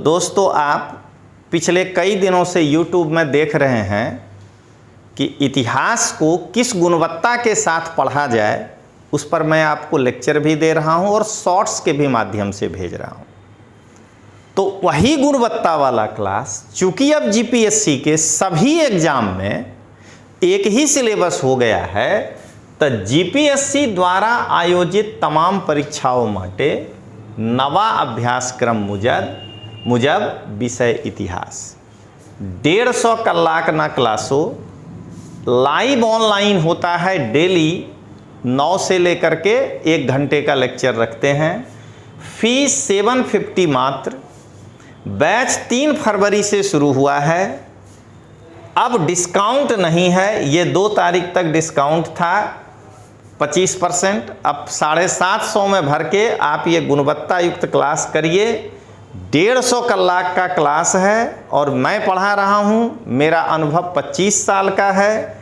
दोस्तों, आप पिछले कई दिनों से YouTube में देख रहे हैं कि इतिहास को किस गुणवत्ता के साथ पढ़ा जाए, उस पर मैं आपको लेक्चर भी दे रहा हूं और शॉर्ट्स के भी माध्यम से भेज रहा हूं। तो वही गुणवत्ता वाला क्लास, चूंकि अब जीपीएससी के सभी एग्जाम में एक ही सिलेबस हो गया है, तो जीपीएससी द्वारा आयोजित तमाम परीक्षाओं माटे नवा अभ्यासक्रम मुजब विषय इतिहास 150 कलाक ना क्लासों लाइव ऑनलाइन होता है। डेली 9 से लेकर के 1 घंटे का लेक्चर रखते हैं। फीस 750 मात्र। बैच 3 फरवरी से शुरू हुआ है। अब डिस्काउंट नहीं है, ये 2 तारीख तक डिस्काउंट था 25%। अब 750 में भर के आप ये गुणवत्ता युक्त क्लास करिए। 150 कलाक का क्लास है और मैं पढ़ा रहा हूँ। मेरा अनुभव 25 साल का है।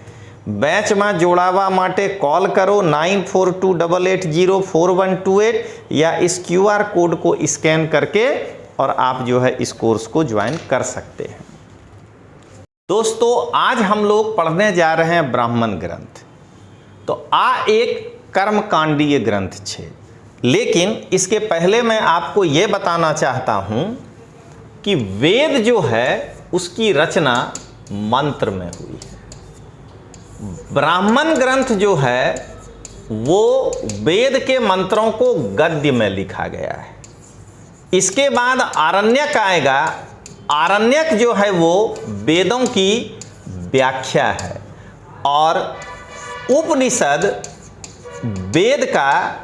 बैच में जोड़ावा माटे कॉल करो 9428804128 या इस QR कोड को स्कैन करके और आप जो है इस कोर्स को ज्वाइन कर सकते हैं। दोस्तों, आज हम लोग पढ़ने जा रहे हैं ब्राह्मण ग्रंथ। तो एक कर्मकांडीय ग्रंथ छे, लेकिन इसके पहले मैं आपको यह बताना चाहता हूं कि वेद जो है उसकी रचना मंत्र में हुई है। ब्राह्मण ग्रंथ जो है वो वेद के मंत्रों को गद्य में लिखा गया है। इसके बाद आरण्यक आएगा। आरण्यक जो है वो वेदों की व्याख्या है और उपनिषद वेद का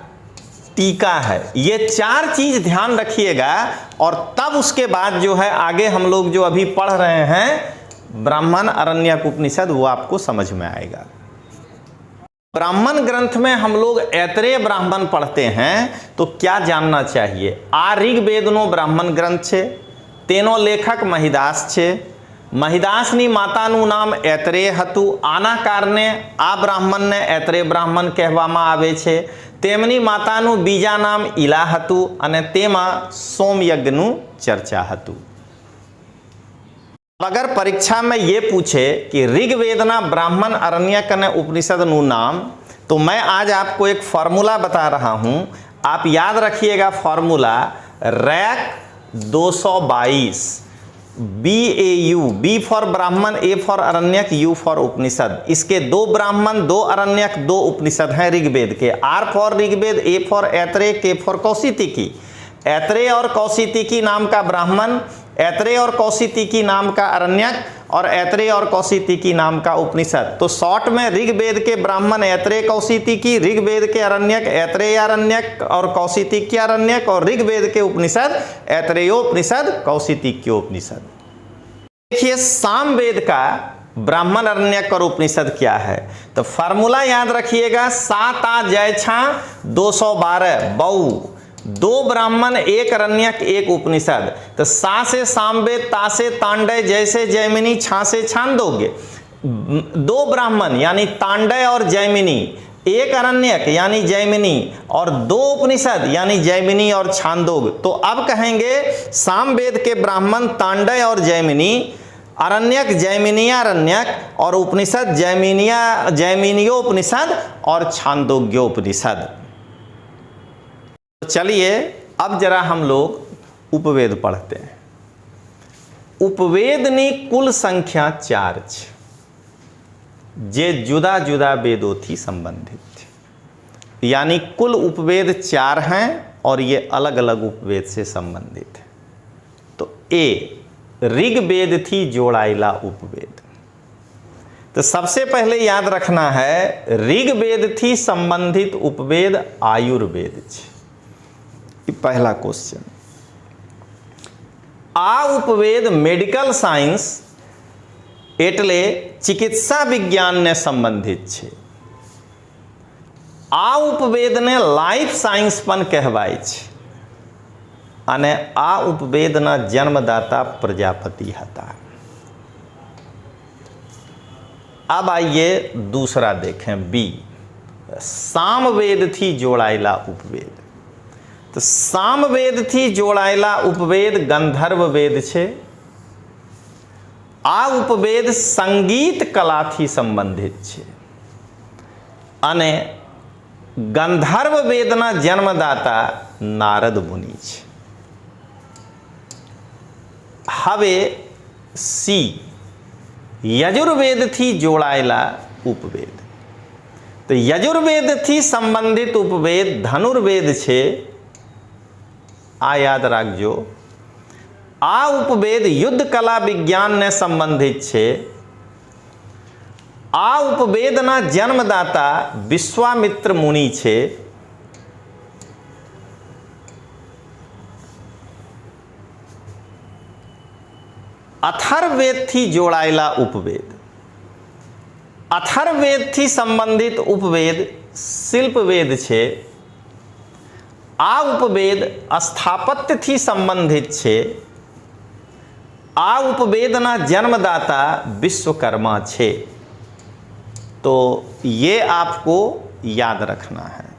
टीका है। ये 4 चीज ध्यान रखिएगा और तब उसके बाद जो है आगे हम लोग जो अभी पढ़ रहे हैं ब्राह्मण, आरण्यक, उपनिषद, वो आपको समझ में आएगा। ब्राह्मण ग्रंथ में हम लोग ऐतरेय ब्राह्मण पढ़ते हैं तो क्या जानना चाहिए? ऋग्वेदनो ब्राह्मण ग्रंथ छे, तेनो लेखक महिदास छे। महिदासनी माताનું નામ ऐतरेय હતું। આના કારણે આ બ્રાહ્મણને ऐतरेय બ્રાહ્મણ કહેવામાં આવે છે। તેમની માતાનું બીજા નામ ઈલા હતું અને તેમાં સોમયज्ञનું ચર્ચા હતું। अगर परीक्षा में ये पूछे कि ऋग्वेदना ब्राह्मण, आरण्यक અને उपनिषदનું नाम, तो मैं आज आपको एक फॉर्मूला बता रहा हूं। आप याद रखिएगा फॉर्मूला रैक 222। BAU, B for Brahmana, A for Aranyaka, U for Upanishad. इसके 2 ब्राह्मण, 2 आरण्यक, 2 उपनिषद हैं ऋग्वेद के। R for Rigveda, A for Aitareya, K for Kaushitaki. Aitareya और कौशितिकी नाम का ब्राह्मण, ऐतरेय और कौशितिकी नाम का आरण्यक और ऐतरेय और कौशितिकी नाम का उपनिषद। तो शॉर्ट में ऋग्वेद के ब्राह्मण ऐतरेय कौशितिकी, ऋग्वेद के आरण्यक ऐतरेय आरण्यक और कौशितिकी आरण्यक, और ऋग्वेद के उपनिषद ऐतरेयोपनिषद, कौशितिक्योपनिषद। देखिए सामवेद का ब्राह्मण, आरण्यक और उपनिषद क्या है? तो फॉर्मूला याद रखिएगा 7 आ जय छा 212 बहु, 2 ब्राह्मण, 1 आरण्यक, 1 उपनिषद। तो सा से सामवेद, ता से तांडय, जैसे जैमिनी, छा से छांदोग्य। 2 ब्राह्मण यानी तांडय और जैमिनी, 1 आरण्यक यानी जैमिनी और 2 उपनिषद यानी जैमिनी और छांदोग्य। तो अब कहेंगे सामवेद के ब्राह्मण तांडय और जैमिनी, आरण्यक जैमिनीयारण्यक और उपनिषद जैमिनियोपनिषद और छांदोग्योपनिषद। चलिए अब जरा हम लोग उपवेद पढ़ते हैं। उपवेदनी कुल संख्या 4 छे, जे जुदा जुदा वेदों थी संबंधित थे। यानी कुल उपवेद 4 हैं और ये अलग अलग उपवेद से संबंधित है। तो ऋग्वेद थी जोड़ाइला उपवेद। तो सबसे पहले याद रखना है ऋग्वेद थी संबंधित उपवेद आयुर्वेद छे। पहला क्वेश्चन। उपवेद मेडिकल साइंस एटले चिकित्सा विज्ञान ने संबंधित छे। उपवेद ने लाइफ साइंस पण कहवाय छे अने उपवेद ना जन्मदाता प्रजापति हता। अब आइए दूसरा देखें, बी सामवेद थी जोड़ाइला उपवेद। તો સામવેદથી જોડાયેલા ઉપવેદ ગંધર્વ વેદ છે. આ ઉપવેદ સંગીત કલાથી સંબંધિત છે અને ગંધર્વ વેદના જન્મદાતા નારદ મુનિ છે. હવે સી યજુર્વેદથી જોડાયેલા ઉપવેદ. તો યજુર્વેદથી સંબંધિત ઉપવેદ ધનુર્વેદ છે. આ યાદ રાખજો. આ ઉપવેદ યુદ્ધ કલા વિજ્ઞાનને સંબંધિત છે. આ ઉપવેદના જન્મદાતા વિશ્વામિત્ર મુનિ છે. અથર્વવેદથી જોડાયેલા ઉપવેદ. અથર્વવેદથી સંબંધિત ઉપવેદ શિલ્પવેદ છે. આ ઉપવેદ સ્થાપત્યથી સંબંધિત છે. આ उपवेदना जन्मदाता विश्वकर्मा छे. तो ये आपको याद रखना है.